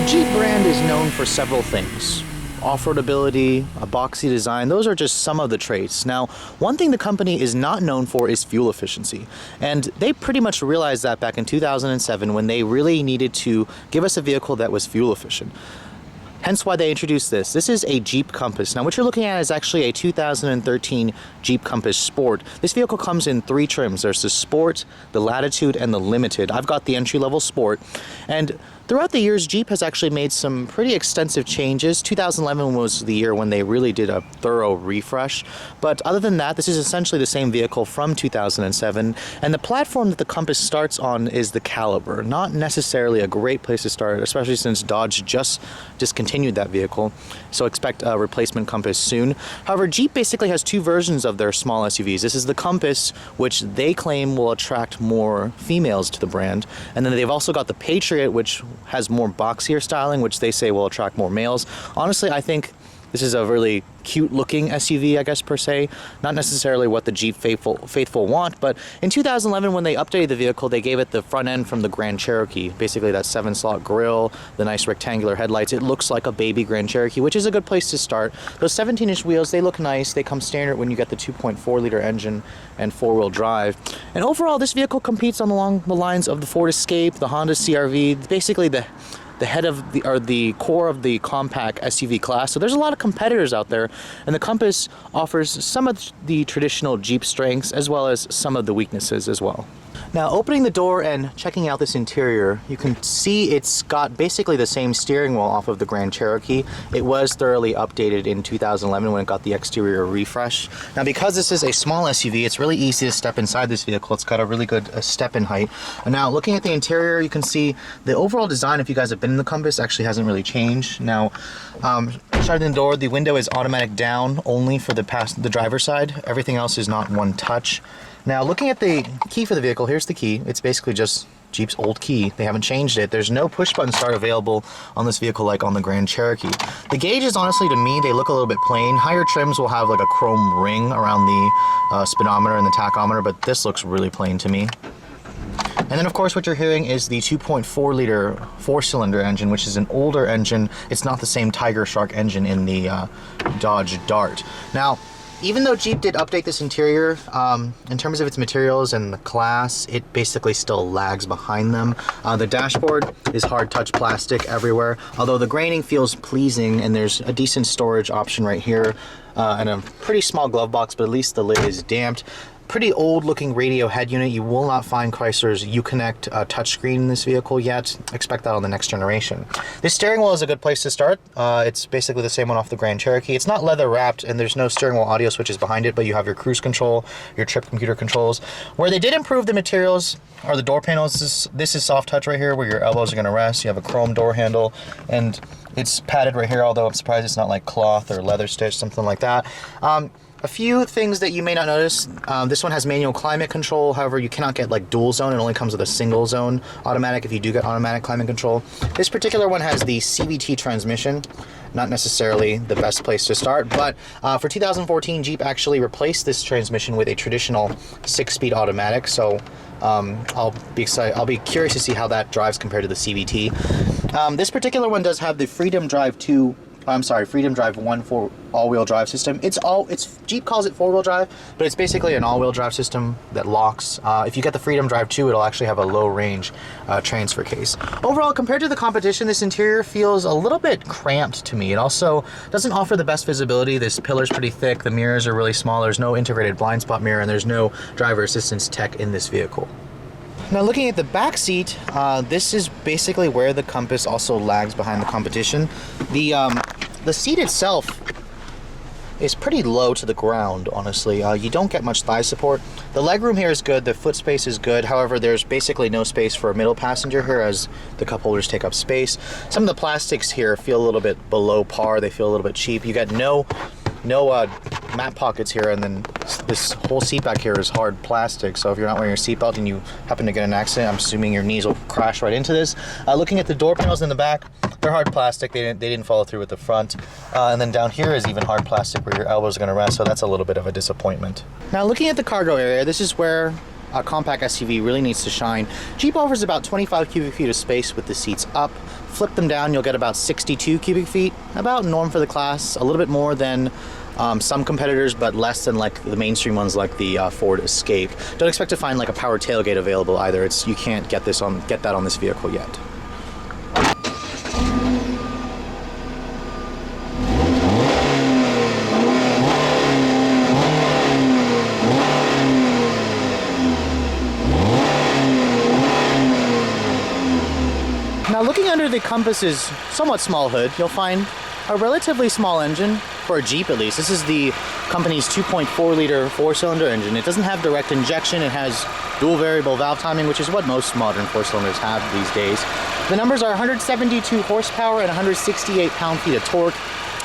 The Jeep brand is known for several things. Off-road ability, a boxy design, those are just some of the traits. Now, one thing the company is not known for is fuel efficiency. And they pretty much realized that back in 2007 when they really needed to give us a vehicle that was fuel efficient. Hence why they introduced this. This is a Jeep Compass. Now what you're looking at is actually a 2013 Jeep Compass Sport. This vehicle comes in 3 trims. There's the Sport, the Latitude, and the Limited. I've got the entry-level Sport. And throughout the years, Jeep has actually made some pretty extensive changes. 2011 was the year when they really did a thorough refresh. But other than that, this is essentially the same vehicle from 2007. And the platform that the Compass starts on is the Caliber. Not necessarily a great place to start, especially since Dodge just discontinued that vehicle. So expect a replacement Compass soon. However, Jeep basically has 2 versions of their small SUVs. This is the Compass, which they claim will attract more females to the brand. And then they've also got the Patriot, which has more boxier styling, which they say will attract more males. Honestly, I think this is a really cute looking SUV, I guess, per se. Not necessarily what the Jeep faithful want, but in 2011 when they updated the vehicle, they gave it the front end from the Grand Cherokee. Basically that 7-slot grille, the nice rectangular headlights. It looks like a baby Grand Cherokee, which is a good place to start. Those 17-inch wheels, they look nice. They come standard when you get the 2.4-liter engine and 4-wheel drive. And overall, this vehicle competes along the lines of the Ford Escape, the Honda CR-V, basically the head of the core of the compact SUV class. So there's a lot of competitors out there, and the Compass offers some of the traditional Jeep strengths as well as some of the weaknesses as well. Now, opening the door and checking out this interior, you can see it's got basically the same steering wheel off of the Grand Cherokee. It was thoroughly updated in 2011 when it got the exterior refresh. Now, because this is a small SUV, it's really easy to step inside this vehicle. It's got a really good step-in height. And now, looking at the interior, you can see the overall design, if you guys have been in the Compass, actually hasn't really changed. Now, shutting the door, the window is automatic down only for the driver's side. Everything else is not one touch. Now, looking at the key for the vehicle, here's the key. It's basically just Jeep's old key. They haven't changed it. There's no push-button start available on this vehicle like on the Grand Cherokee. The gauges, honestly, to me, they look a little bit plain. Higher trims will have like a chrome ring around the speedometer and the tachometer, but this looks really plain to me. And then, of course, what you're hearing is the 2.4-liter 4-cylinder engine, which is an older engine. It's not the same Tiger Shark engine in the Dodge Dart. Now, even though Jeep did update this interior, in terms of its materials and the class, it basically still lags behind them. The dashboard is hard touch plastic everywhere, although the graining feels pleasing, and there's a decent storage option right here, and a pretty small glove box, but at least the lid is damped. Pretty old looking radio head unit. You will not find Chrysler's Uconnect touchscreen in this vehicle yet. Expect that on the next generation. This steering wheel is a good place to start. It's basically the same one off the Grand Cherokee. It's not leather wrapped, and there's no steering wheel audio switches behind it, but you have your cruise control, your trip computer controls. Where they did improve the materials are the door panels. This is soft touch right here where your elbows are going to rest. You have a chrome door handle, and it's padded right here, although I'm surprised it's not like cloth or leather stitch, something like that. A few things that you may not notice. This one has manual climate control. However, you cannot get like dual zone. It only comes with a single zone automatic if you do get automatic climate control. This particular one has the CVT transmission. Not necessarily the best place to start, but for 2014, Jeep actually replaced this transmission with a traditional 6-speed automatic. So I'll be curious to see how that drives compared to the CVT. This particular one does have the Freedom Drive 1 for all-wheel drive system. Jeep calls it 4-wheel drive, but it's basically an all-wheel drive system that locks. If you get the Freedom Drive 2, it'll actually have a low-range transfer case. Overall, compared to the competition, this interior feels a little bit cramped to me. It also doesn't offer the best visibility. This pillar's pretty thick, the mirrors are really small, there's no integrated blind spot mirror, and there's no driver assistance tech in this vehicle. Now, looking at the back seat, this is basically where the Compass also lags behind the competition. The seat itself is pretty low to the ground, honestly. You don't get much thigh support. The legroom here is good, the foot space is good. However, there's basically no space for a middle passenger here as the cup holders take up space. Some of the plastics here feel a little bit below par. They feel a little bit cheap. You got no mat pockets here, and then this whole seat back here is hard plastic, so if you're not wearing your seatbelt and you happen to get an accident, I'm assuming your knees will crash right into this. Looking at the door panels in the back, they're hard plastic. They didn't follow through with the front. And then down here is even hard plastic where your elbows are going to rest, so that's a little bit of a disappointment. Now, looking at the cargo area, this is where a compact SUV really needs to shine. Jeep offers about 25 cubic feet of space with the seats up, flip them down, you'll get about 62 cubic feet, about norm for the class, a little bit more than some competitors, but less than like the mainstream ones like the Ford Escape. Don't expect to find like a power tailgate available either. You can't get that on this vehicle yet. Now, looking under the Compass's somewhat small hood, you'll find a relatively small engine, for a Jeep at least. This is the company's 2.4 liter 4-cylinder engine. It doesn't have direct injection, it has dual variable valve timing, which is what most modern 4-cylinders have these days. The numbers are 172 horsepower and 168 pound-feet of torque,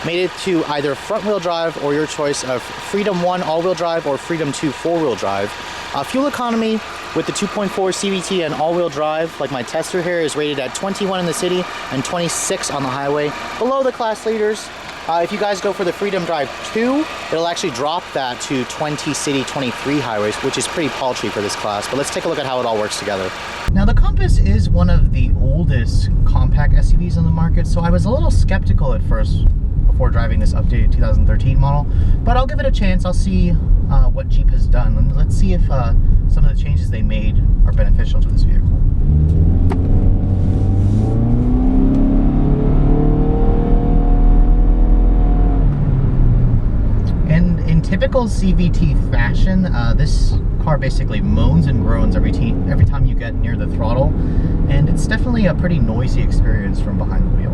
mated to either front-wheel drive or your choice of Freedom 1 all-wheel drive or Freedom 2 4-wheel drive. Fuel economy with the 2.4 CVT and all-wheel drive, like my tester here, is rated at 21 in the city and 26 on the highway, below the class leaders. If you guys go for the Freedom Drive 2, it'll actually drop that to 20 city, 23 highways, which is pretty paltry for this class. But let's take a look at how it all works together. Now, the Compass is one of the oldest compact SUVs on the market, so I was a little skeptical at first before driving this updated 2013 model, but I'll give it a chance. I'll see what Jeep has done, and let's see if some of the changes they made are beneficial to this vehicle. And in typical CVT fashion, this car basically moans and groans every time you get near the throttle, and it's definitely a pretty noisy experience from behind the wheel.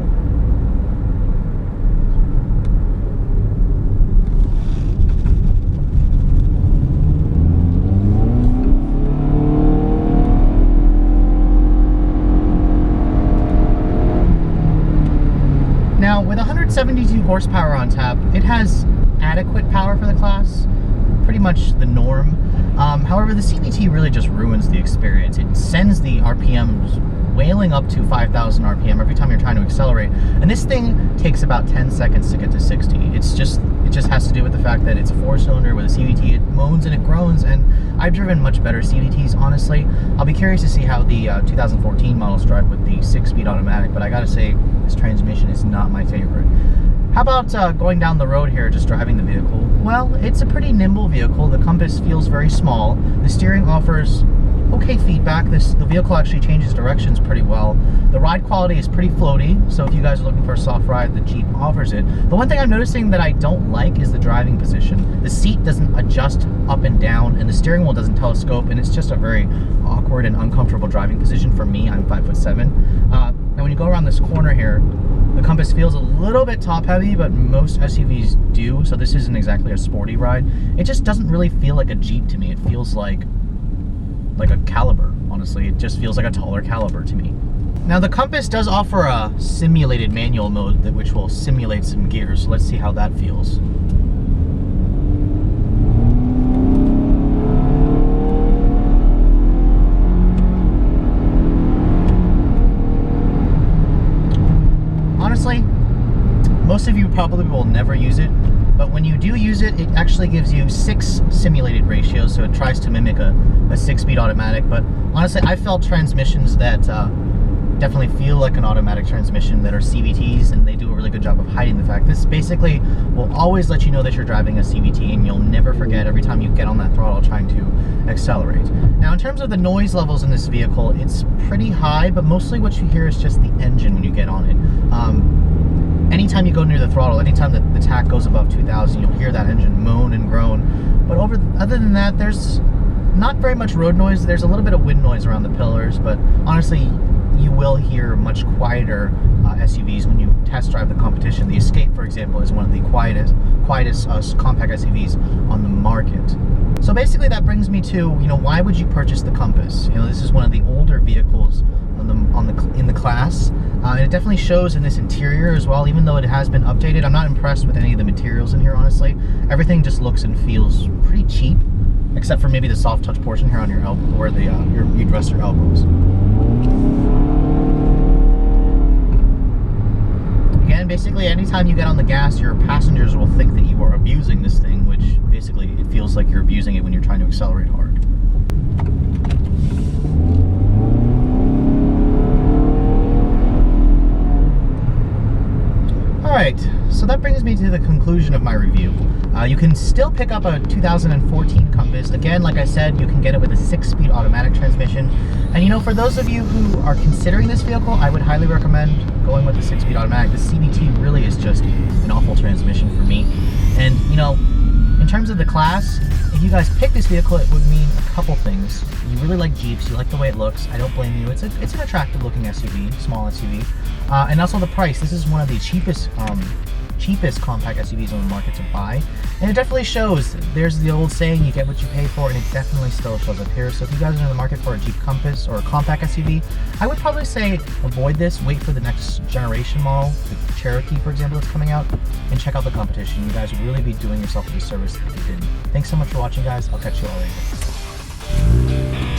Now, with 172 horsepower on tap, it has adequate power for the class, pretty much the norm. However, the CVT really just ruins the experience. It sends the RPMs wailing up to 5,000 RPM every time you're trying to accelerate, and this thing takes about 10 seconds to get to 60. It just has to do with the fact that it's a 4-cylinder with a CVT. It moans and it groans, and I've driven much better CVTs, honestly. I'll be curious to see how the 2014 models drive with the 6-speed automatic, but I gotta say, this transmission is not my favorite. How about going down the road here, just driving the vehicle? Well, it's a pretty nimble vehicle. The Compass feels very small. The steering offers okay feedback. The vehicle actually changes directions pretty well. The ride quality is pretty floaty, so if you guys are looking for a soft ride, the Jeep offers it. The one thing I'm noticing that I don't like is the driving position. The seat doesn't adjust up and down, and the steering wheel doesn't telescope, and it's just a very awkward and uncomfortable driving position for me. I'm 5'7". Now when you go around this corner here, the Compass feels a little bit top heavy, but most SUVs do, so this isn't exactly a sporty ride. It just doesn't really feel like a Jeep to me. It feels like a Caliber, honestly. It just feels like a taller Caliber to me. Now, the Compass does offer a simulated manual mode which will simulate some gears, so let's see how that feels. Honestly, most of you probably will never use it, but when you do use it, it actually gives you 6 simulated ratios, so it tries to mimic a 6-speed automatic. But honestly, I felt transmissions that definitely feel like an automatic transmission that are CVTs, and they do a really good job of hiding the fact. This basically will always let you know that you're driving a CVT, and you'll never forget every time you get on that throttle trying to accelerate. Now, in terms of the noise levels in this vehicle, it's pretty high, but mostly what you hear is just the engine when you get on it. Anytime you go near the throttle, anytime the tach goes above 2,000, you'll hear that engine moan and groan. But other than that, there's not very much road noise. There's a little bit of wind noise around the pillars, but honestly, you will hear much quieter SUVs when you test drive the competition. The Escape, for example, is one of the quietest compact SUVs on the market. So basically, that brings me to, why would you purchase the Compass? This is one of the older vehicles in the class. And it definitely shows in this interior as well, even though it has been updated. I'm not impressed with any of the materials in here, honestly. Everything just looks and feels pretty cheap, except for maybe the soft touch portion here on your elbow, where you'd rest your elbows. Again, basically, anytime you get on the gas, your passengers will think that you are abusing this thing, which basically it feels like you're abusing it when you're trying to accelerate hard. brings me to the conclusion of my review. You can still pick up a 2014 Compass. Again, like I said, you can get it with a 6-speed automatic transmission. And you know, for those of you who are considering this vehicle, I would highly recommend going with the 6-speed automatic. The CVT really is just an awful transmission for me. And you know, in terms of the class, if you guys pick this vehicle, it would mean a couple things. You really like Jeeps, you like the way it looks. I don't blame you. It's an attractive looking SUV, small SUV. And also the price. This is one of the cheapest compact SUVs on the market to buy, and it definitely shows. There's the old saying, you get what you pay for, and it definitely still shows up here. So if you guys are in the market for a Jeep Compass or a compact SUV, I would probably say avoid this, wait for the next generation model, the Cherokee for example that's coming out, and check out the competition. You guys would really be doing yourself a disservice if you didn't. Thanks so much for watching, guys. I'll catch you all later.